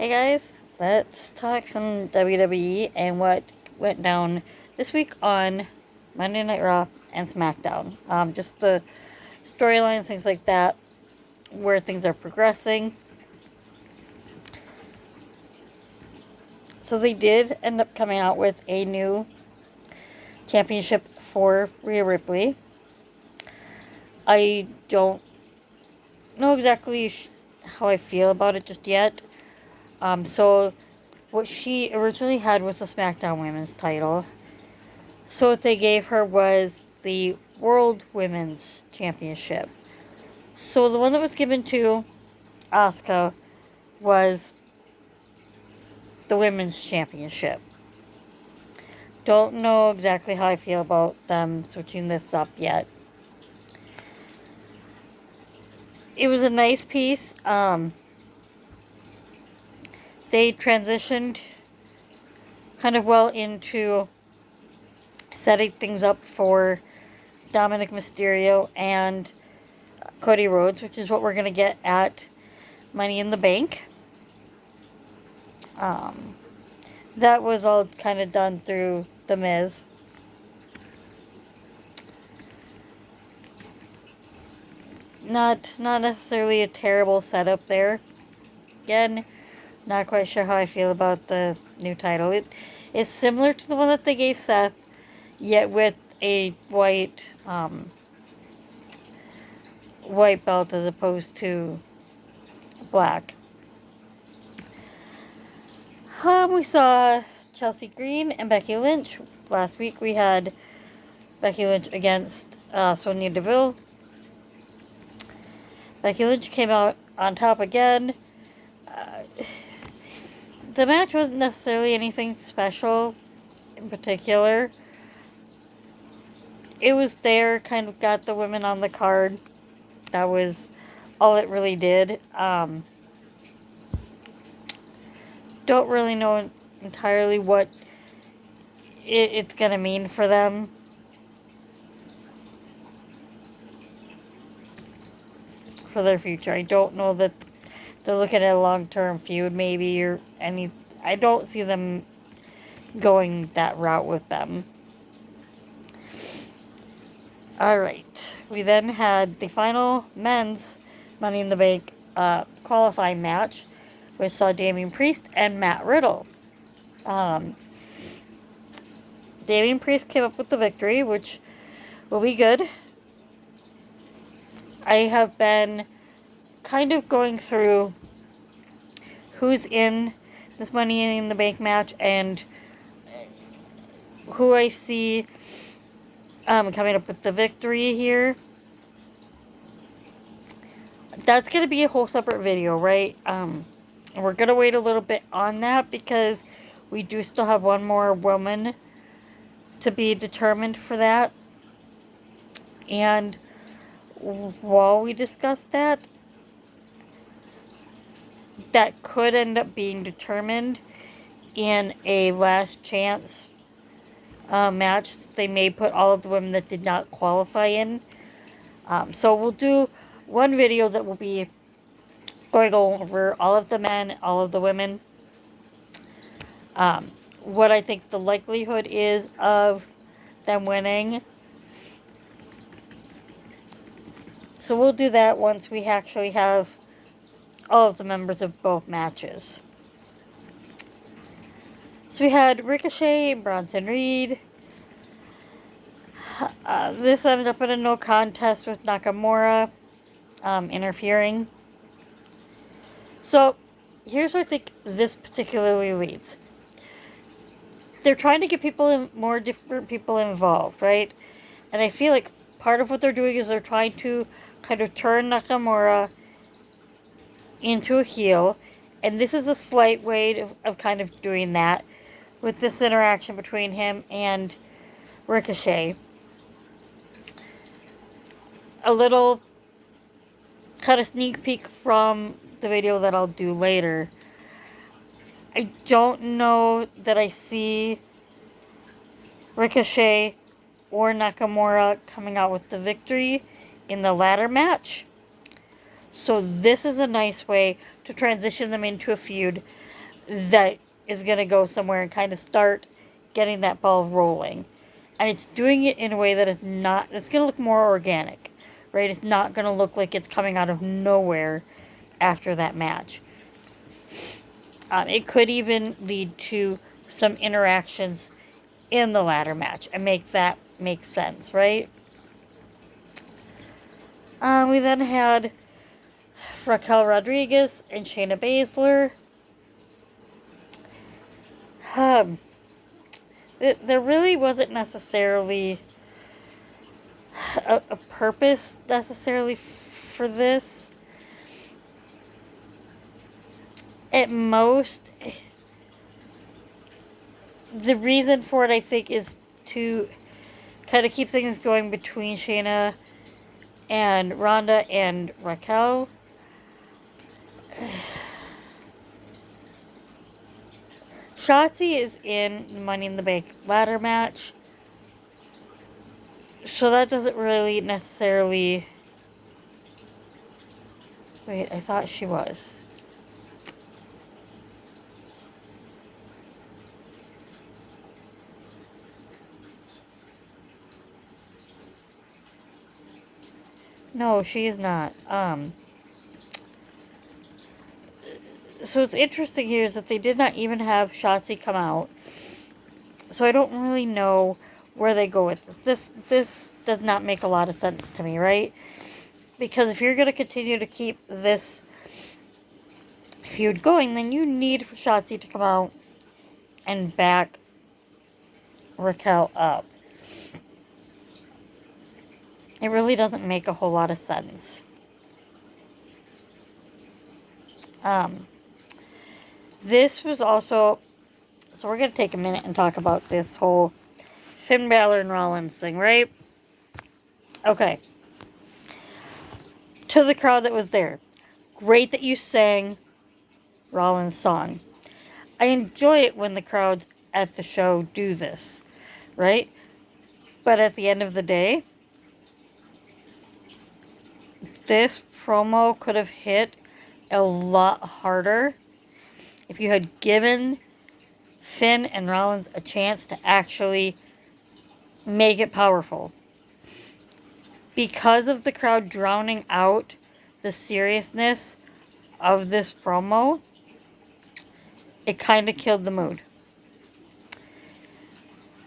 Hey guys, let's talk some WWE and what went down this week on Monday Night Raw and Smackdown. Just the storylines, things like that, where things are progressing. So they did end up coming out with a new championship for Rhea Ripley. I don't know exactly how I feel about it just yet. So what she originally had was the SmackDown Women's title. So what they gave her was the World Women's Championship. So the one that was given to Asuka was the Women's Championship. Don't know exactly how I feel about them switching this up yet. It was a nice piece. They transitioned kind of well into setting things up for Dominic Mysterio and Cody Rhodes, which is what we're going to get at Money in the Bank. That was all kind of done through The Miz. Not necessarily a terrible setup there. Again, not quite sure how I feel about the new title. It is similar to the one that they gave Seth, yet with a white belt as opposed to black. We saw Chelsea Green and Becky Lynch. Last week we had Becky Lynch against Sonya Deville. Becky Lynch came out on top again. The match wasn't necessarily anything special in particular. It was there, kind of got the women on the card. That was all it really did. Don't really know entirely what it's going to mean for them. For their future. I don't know that they're looking at a long-term feud maybe or any. I don't see them going that route with them. Alright. We then had the final men's Money in the Bank qualifying match, which saw Damian Priest and Matt Riddle. Damian Priest came up with the victory, which will be good. I have been kind of going through who's in this Money in the Bank match and who I see coming up with the victory here. That's going to be a whole separate video, right? We're going to wait a little bit on that because we do still have one more woman to be determined for that. And while we discuss that, that could end up being determined in a last chance match. They may put all of the women that did not qualify in. So we'll do one video that will be going over all of the men, all of the women. What I think the likelihood is of them winning. So we'll do that once we actually have all of the members of both matches. So we had Ricochet and Bronson Reed. This ended up in a no contest with Nakamura interfering. So here's where I think this particularly leads. They're trying to get more different people involved, right? And I feel like part of what they're doing is they're trying to kind of turn Nakamura into a heel. And this is a slight way of kind of doing that with this interaction between him and Ricochet. A little kind of sneak peek from the video that I'll do later. I don't know that I see Ricochet or Nakamura coming out with the victory in the ladder match. So this is a nice way to transition them into a feud that is going to go somewhere and kind of start getting that ball rolling. And it's doing it in a way that is not, it's going to look more organic, right? It's not going to look like it's coming out of nowhere after that match. It could even lead to some interactions in the ladder match and make that make sense, right? We then had Raquel Rodriguez and Shayna Baszler. There really wasn't necessarily a purpose necessarily for this. At most, the reason for it, I think, is to kind of keep things going between Shayna and Ronda and Raquel. Shotzi is in the Money in the Bank ladder match, so that doesn't really necessarily... Wait, I thought she was. No, she is not. So what's interesting here is that they did not even have Shotzi come out. So I don't really know where they go with this. This does not make a lot of sense to me, right? Because if you're going to continue to keep this feud going, then you need Shotzi to come out and back Raquel up. It really doesn't make a whole lot of sense. This was also... So we're going to take a minute and talk about this whole Finn Balor and Rollins thing, right? Okay. To the crowd that was there. Great that you sang Rollins' song. I enjoy it when the crowds at the show do this, right? But at the end of the day, this promo could have hit a lot harder if you had given Finn and Rollins a chance to actually make it powerful. Because of the crowd drowning out the seriousness of this promo, it kind of killed the mood.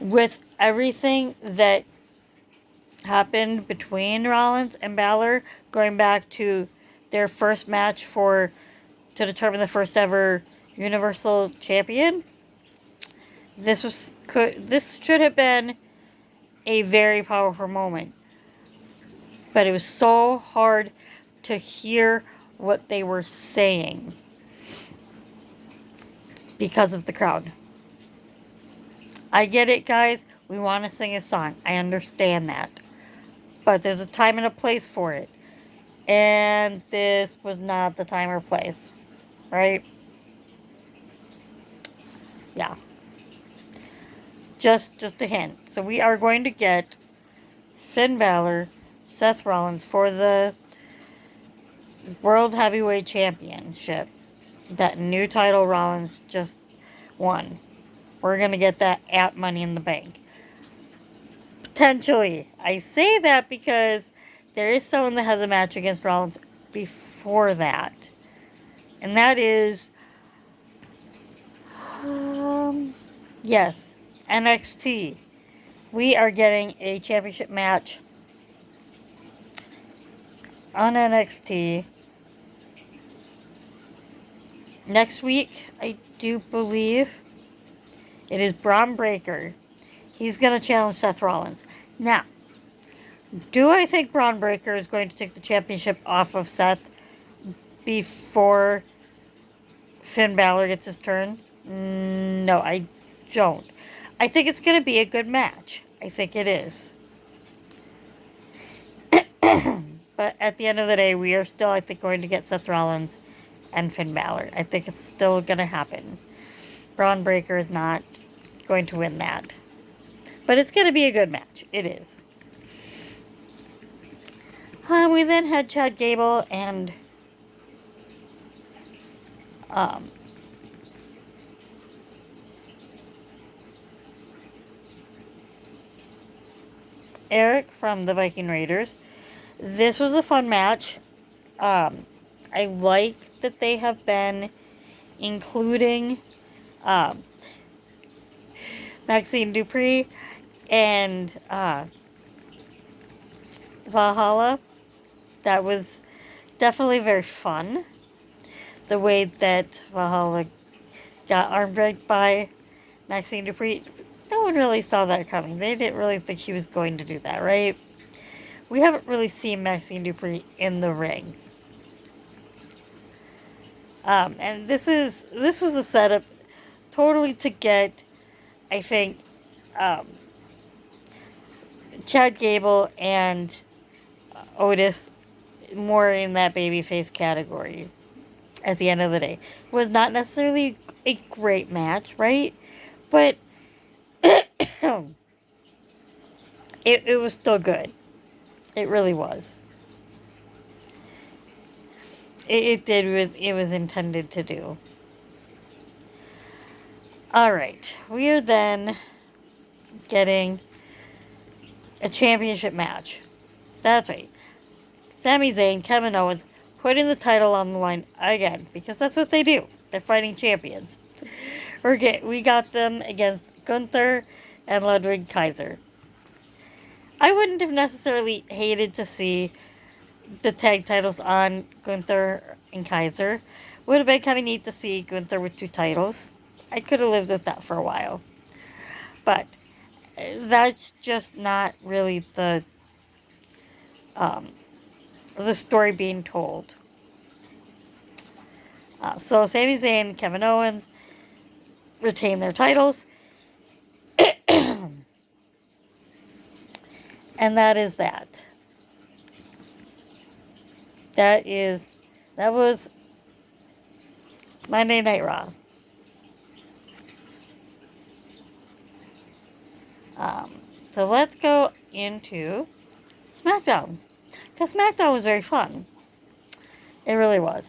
With everything that happened between Rollins and Balor, going back to their first match to determine the first ever Universal Champion, this should have been a very powerful moment. But it was so hard to hear what they were saying because of the crowd. I get it, guys. We want to sing a song. I understand that. But there's a time and a place for it. And this was not the time or place. Right? Yeah. Just a hint. So we are going to get Finn Balor, Seth Rollins for the World Heavyweight Championship. That new title Rollins just won. We're going to get that at Money in the Bank. Potentially. I say that because there is someone that has a match against Rollins before that. And that is... yes. NXT. We are getting a championship match on NXT next week, I do believe. It is Braun Breaker. He's going to challenge Seth Rollins. Now, do I think Braun Breaker is going to take the championship off of Seth before Finn Balor gets his turn? No, I don't. I think it's going to be a good match. I think it is. But at the end of the day, we are still, I think, going to get Seth Rollins and Finn Balor. I think it's still going to happen. Braun Breaker is not going to win that. But it's going to be a good match. It is. We then had Chad Gable and Um, Eric from the Viking Raiders. This was a fun match. I like that they have been including um, Maxine Dupree and Valhalla. That was definitely very fun. The way that Valhalla got arm dragged by Maxine Dupree, no one really saw that coming. They didn't really think she was going to do that, right? We haven't really seen Maxine Dupree in the ring. And this was a setup totally to get, I think, um, Chad Gable and Otis more in that babyface category at the end of the day. It was not necessarily a great match, right? But it was still good. It really was. It did what it was intended to do. Alright, we are then getting a championship match. That's right. Sami Zayn, Kevin Owens, putting the title on the line again, because that's what they do. They're fighting champions. We got them against Gunther and Ludwig Kaiser. I wouldn't have necessarily hated to see the tag titles on Gunther and Kaiser. Would have been kind of neat to see Gunther with 2 titles. I could have lived with that for a while. But that's just not really the story being told. So Sami Zayn and Kevin Owens retain their titles. And that is that. That was Monday Night Raw. So let's go into SmackDown. Because SmackDown was very fun. It really was.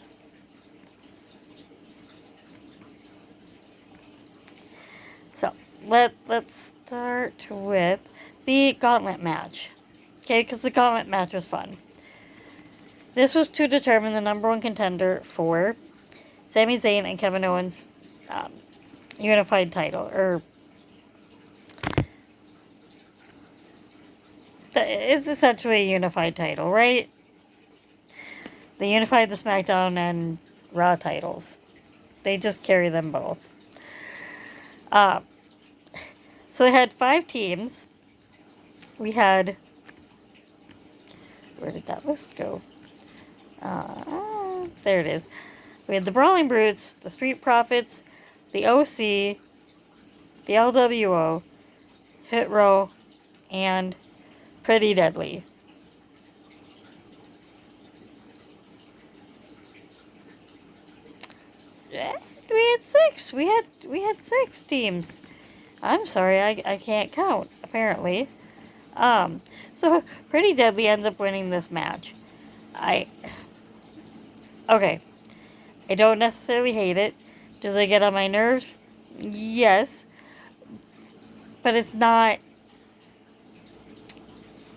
So, let's start with the gauntlet match. Okay, because the gauntlet match was fun. This was to determine the number 1 contender for Sami Zayn and Kevin Owens' unified title. It's essentially a unified title, right? They unified the SmackDown and Raw titles. They just carry them both. So they had 5 teams. We had... Where did that list go? There it is. We had the Brawling Brutes, the Street Profits, the OC, the LWO, Hit Row, and Pretty Deadly. We had 6. We had 6 teams. I'm sorry, I can't count, apparently. So Pretty Deadly ends up winning this match. Okay. I don't necessarily hate it. Do they get on my nerves? Yes. But it's not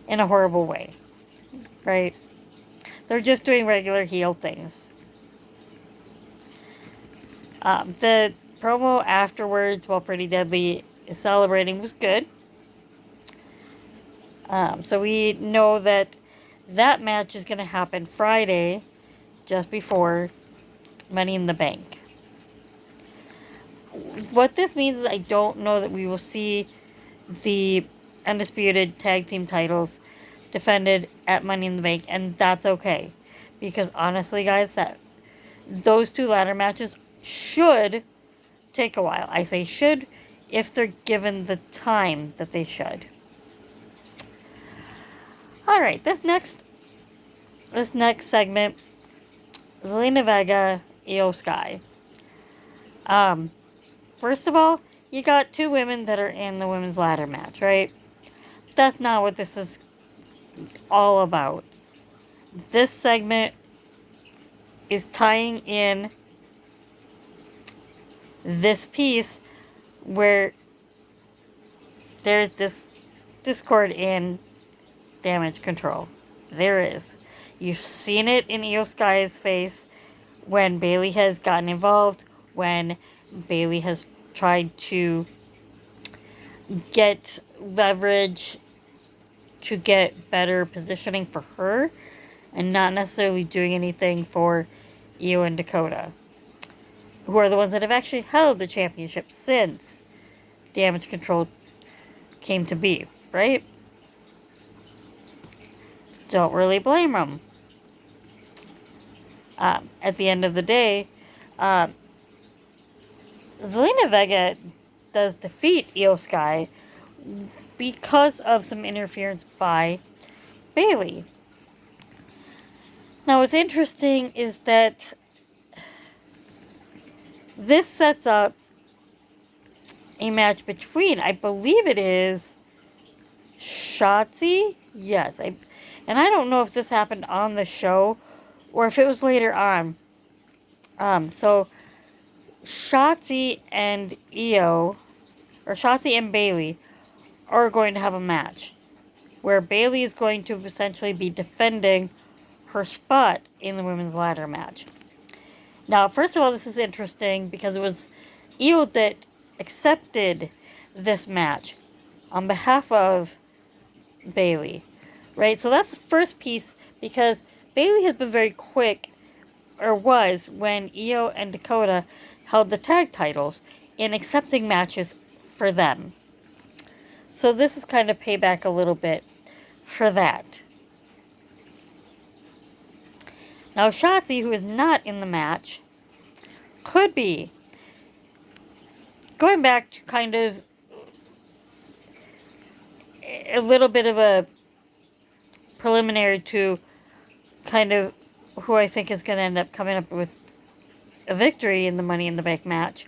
in a horrible way. Right? They're just doing regular heel things. The promo afterwards, while Pretty Deadly is celebrating, was good. So we know that match is going to happen Friday, just before Money in the Bank. What this means is I don't know that we will see the undisputed tag team titles defended at Money in the Bank, and that's okay. Because honestly, guys, those 2 ladder matches should take a while. I say should if they're given the time that they should. Alright, this next segment, Zelina Vega, Io Sky. First of all, you got 2 women that are in the women's ladder match, right? That's not what this is all about. This segment is tying in this piece where there's this discord in Damage Control. There is. You've seen it in Io Sky's face when Bayley has gotten involved, when Bayley has tried to get leverage to get better positioning for her and not necessarily doing anything for Io and Dakota, who are the ones that have actually held the championship since Damage Control came to be, right? Don't really blame them. At the end of the day, Zelina Vega does defeat Io Sky because of some interference by Bayley. Now, what's interesting is that this sets up a match between, I believe it is Shotzi? Yes. And I don't know if this happened on the show or if it was later on. So Shotzi and Io, or Shotzi and Bayley, are going to have a match where Bayley is going to essentially be defending her spot in the women's ladder match. Now, first of all, this is interesting because it was Io that accepted this match on behalf of Bayley, right? So that's the first piece, because Bayley has been very quick, or was, when Io and Dakota held the tag titles, in accepting matches for them. So this is kind of payback a little bit for that. Now, Shotzi, who is not in the match, could be going back to kind of a little bit of a preliminary to kind of who I think is going to end up coming up with a victory in the Money in the Bank match.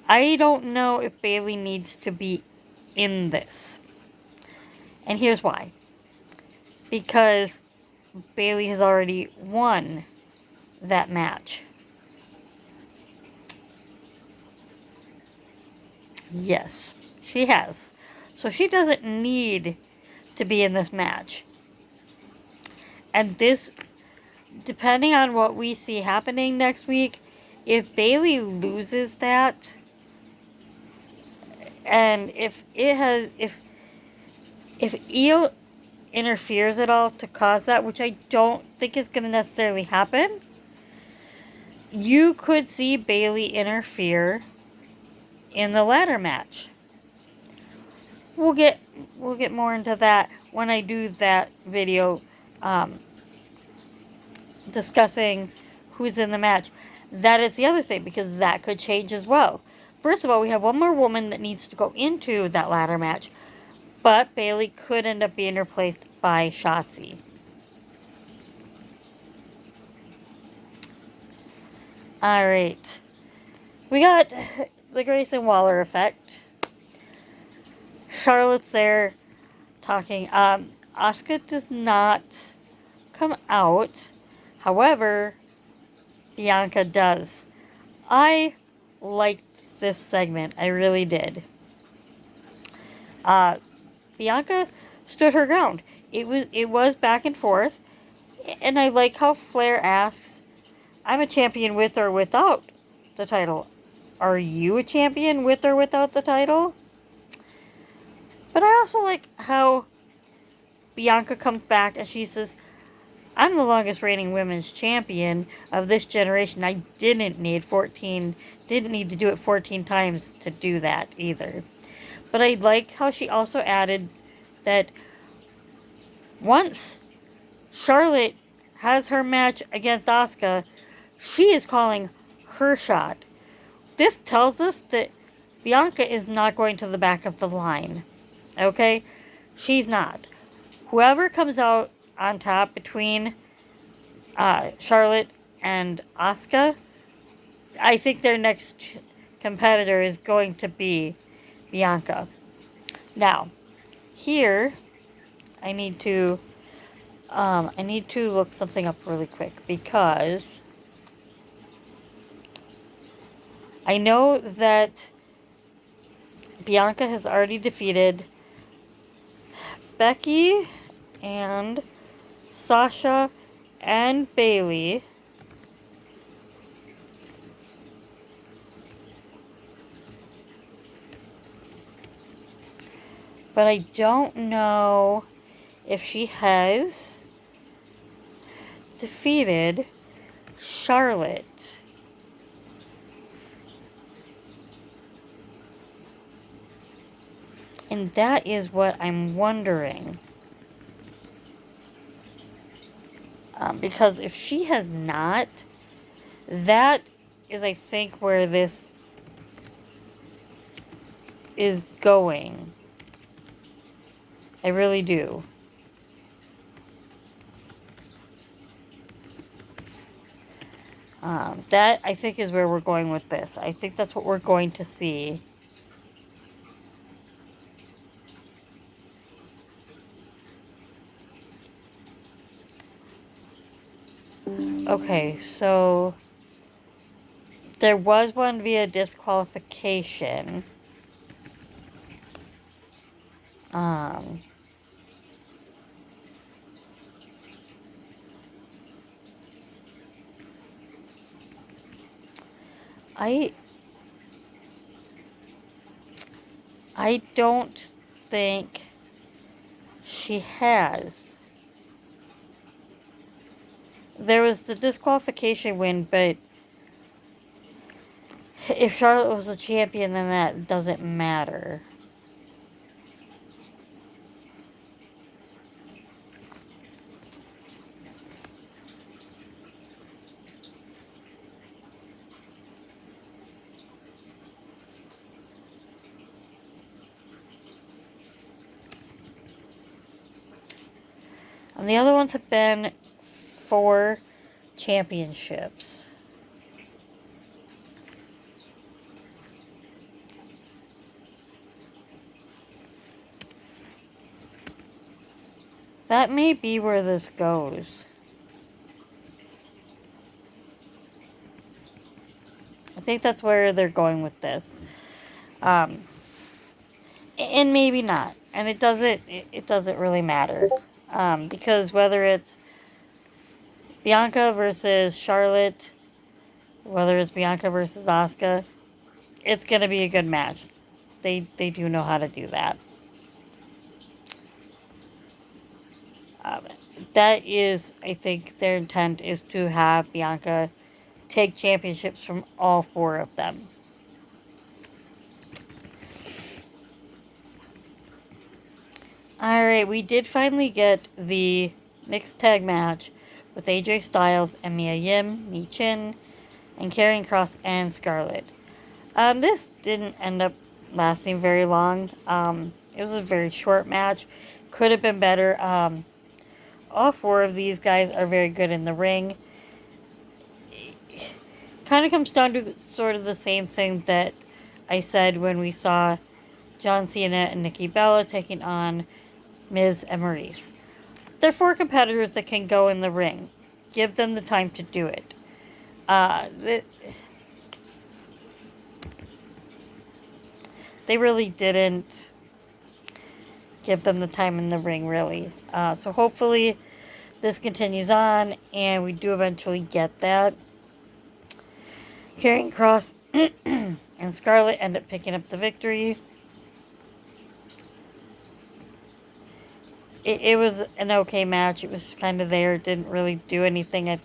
I don't know if Bayley needs to be in this. And here's why. Because Bayley has already won that match. Yes, she has. So she doesn't need to be in this match. And this, depending on what we see happening next week, if Bayley loses that, and if Io interferes at all to cause that, which I don't think is going to necessarily happen, you could see Bayley interfere in the ladder match. We'll get more into that when I do that video discussing who's in the match. That is the other thing, because that could change as well. First of all, we have one more woman that needs to go into that ladder match, but Bayley could end up being replaced by Shotzi. Alright. We got the Grayson Waller effect. Charlotte's there talking. Asuka does not come out. However, Bianca does. I liked this segment. I really did. Bianca stood her ground. It was back and forth. And I like how Flair asks, I'm a champion with or without the title. Are you a champion with or without the title? But I also like how Bianca comes back and she says, I'm the longest reigning women's champion of this generation. I didn't need to do it 14 times to do that either. But I like how she also added that once Charlotte has her match against Asuka, she is calling her shot. This tells us that Bianca is not going to the back of the line. Okay? She's not. Whoever comes out on top between Charlotte and Asuka, I think their next competitor is going to be Bianca. Now, here, I need to look something up really quick, because I know that Bianca has already defeated Becky and Sasha and Bailey. But I don't know if she has defeated Charlotte. And that is what I'm wondering. Because if she has not, that is, I think, where this is going. I really do. That, I think, is where we're going with this. I think that's what we're going to see. Okay, so there was one via disqualification. I don't think she has. There was the disqualification win, but if Charlotte was the champion, then that doesn't matter. And the other ones have been for championships. That may be where this goes. I think that's where they're going with this. And maybe not. And it doesn't really matter. Because whether it's Bianca versus Charlotte, whether it's Bianca versus Asuka, it's going to be a good match. They do know how to do that. That is, I think, their intent is to have Bianca take championships from all four of them. Alright, we did finally get the mixed tag match with AJ Styles and Mia Yim, Mi Chin, and Karrion Kross and Scarlett. This didn't end up lasting very long. It was a very short match. Could have been better. All four of these guys are very good in the ring. Kind of comes down to sort of the same thing that I said when we saw John Cena and Nikki Bella taking on Miz and Maurice. They're four competitors that can go in the ring. Give them the time to do it. They really didn't give them the time in the ring, really. So hopefully this continues on and we do eventually get that. Karrion Kross and Scarlett end up picking up the victory. It was an okay match. It was kind of there. It didn't really do anything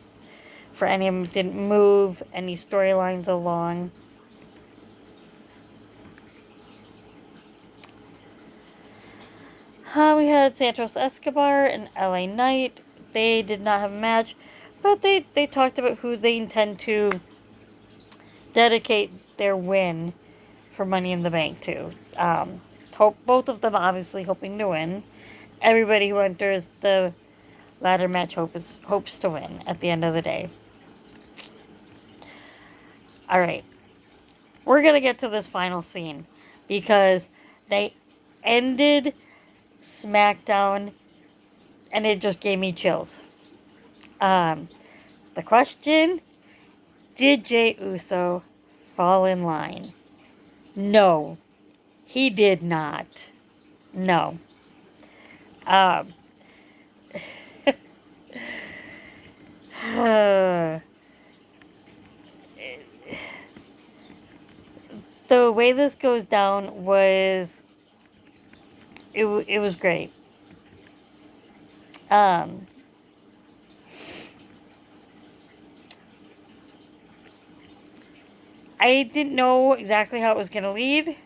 for any of them. Didn't move any storylines along. We had Santos Escobar and LA Knight. They did not have a match, but they talked about who they intend to dedicate their win for Money in the Bank to. Both of them obviously hoping to win. Everybody who enters the ladder match hopes to win at the end of the day. Alright. We're going to get to this final scene because they ended SmackDown and it just gave me chills. The question, did Jey Uso fall in line. No, he did not. No. Um, the way this goes down was it was great. Um, I didn't know exactly how it was gonna lead,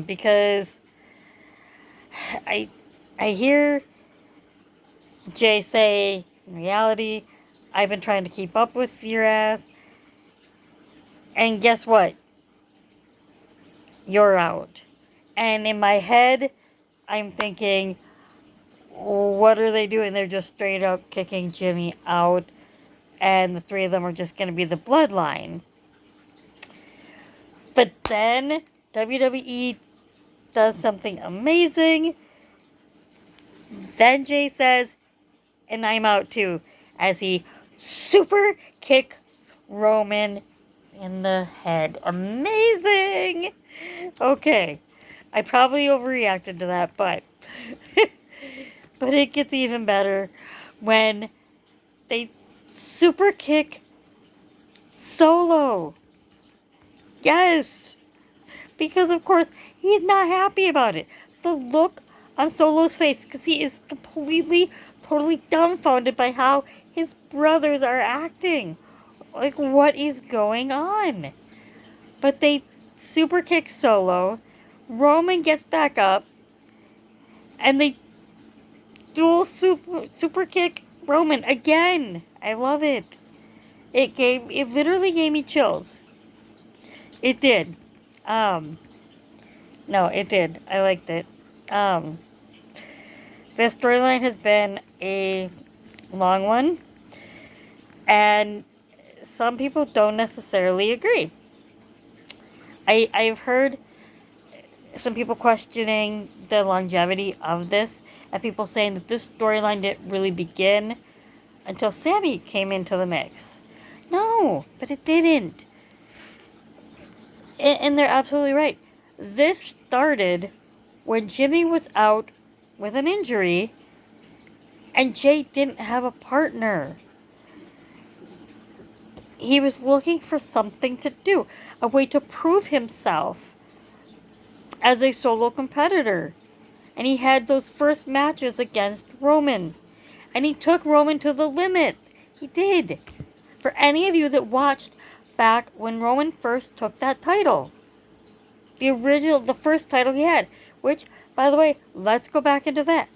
because I I hear Jay say, in reality, I've been trying to keep up with your ass, and guess what? You're out. And in my head, I'm thinking, what are they doing? They're just straight up kicking Jimmy out, and the three of them are just going to be the bloodline. But then WWE does something amazing. Then Jay says, and I'm out too, as he super kicks Roman in the head. Amazing! Okay, I probably overreacted to that, but but it gets even better when they super kick Solo. Yes, because of course he's not happy about it. The look on Solo's face, because he is completely, totally dumbfounded by how his brothers are acting. Like, what is going on? But they super kick Solo. Roman gets back up, and they dual super kick Roman again. I love it. It literally gave me chills. It did. Um, no, it did. I liked it. Um, this storyline has been a long one, and some people don't necessarily agree. I've heard some people questioning the longevity of this, and people saying that this storyline didn't really begin until Sammy came into the mix. No, but it didn't. And they're absolutely right. This started when Jimmy was out with an injury and Jay didn't have a partner. He was looking for something to do, a way to prove himself as a solo competitor. And he had those first matches against Roman. And he took Roman to the limit. He did. For any of you that watched back when Roman first took that title. The first title he had. Which, by the way, let's go back into that.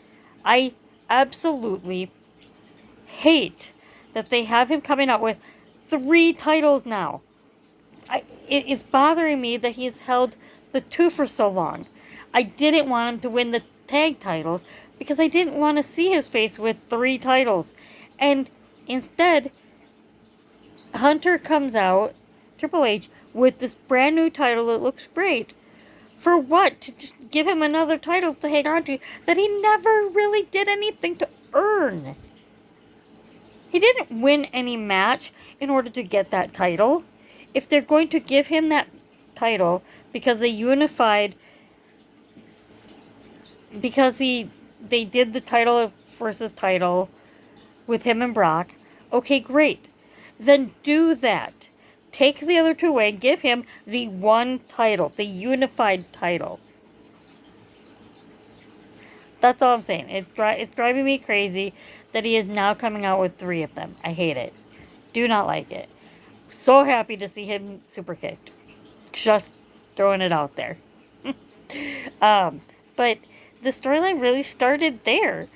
I absolutely hate that they have him coming out with 3 titles now. It's bothering me that he's held the 2 for so long. I didn't want him to win the tag titles because I didn't want to see his face with 3 titles. And instead, Hunter comes out, Triple H, with this brand new title that looks great. For what? To just give him another title to hang on to that he never really did anything to earn. He didn't win any match in order to get that title. If they're going to give him that title because they unified, because they did the title versus title with him and Brock, okay, great. Then do that. Take the other 2 away and give him the one title, the unified title. That's all I'm saying. It's driving me crazy that he is now coming out with 3 of them. I hate it. Do not like it. So happy to see him super kicked. Just throwing it out there. But the storyline really started there.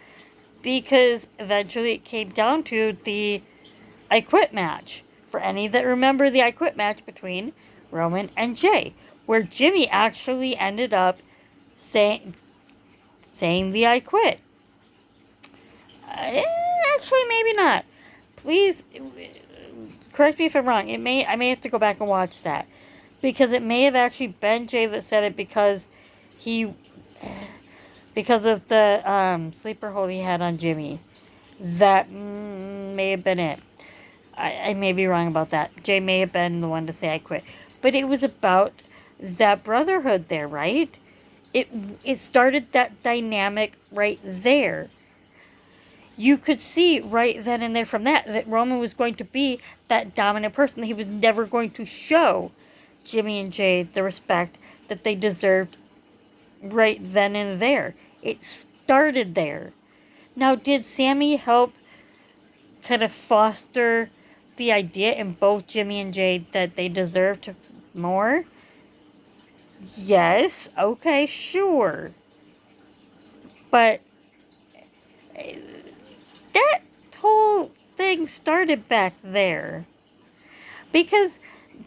Because eventually it came down to the I Quit match. For any that remember the I Quit match between Roman and Jay. Where Jimmy actually ended up saying the I Quit. Actually, maybe not. Please correct me if I'm wrong. I may have to go back and watch that, because it may have actually been Jay that said it because of the sleeper hold he had on Jimmy. That may have been it. I may be wrong about that. Jay may have been the one to say I quit. But it was about that brotherhood there, right? It, it started that dynamic right there. You could see right then and there from that Roman was going to be that dominant person. He was never going to show Jimmy and Jay the respect that they deserved right then and there. It started there. Now, did Sammy help kind of foster the idea in both Jimmy and Jay that they deserved more? Yes, okay, sure. But that whole thing started back there. Because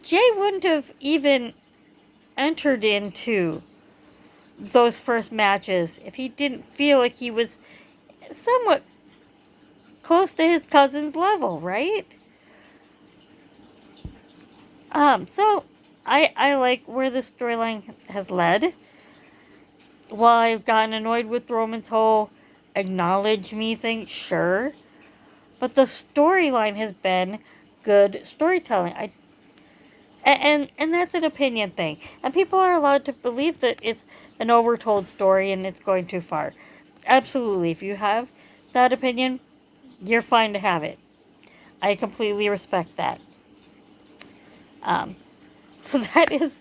Jay wouldn't have even entered into those first matches if he didn't feel like he was somewhat close to his cousin's level, right? So I like where the storyline has led. While I've gotten annoyed with Roman's whole acknowledge me thing, sure. But the storyline has been good storytelling. And that's an opinion thing. And people are allowed to believe that it's an overtold story and it's going too far. Absolutely. If you have that opinion, you're fine to have it. I completely respect that. Um, so that is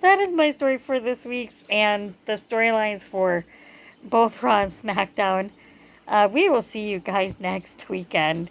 my story for this week's and the storylines for both Raw and Smackdown. We will see you guys next weekend.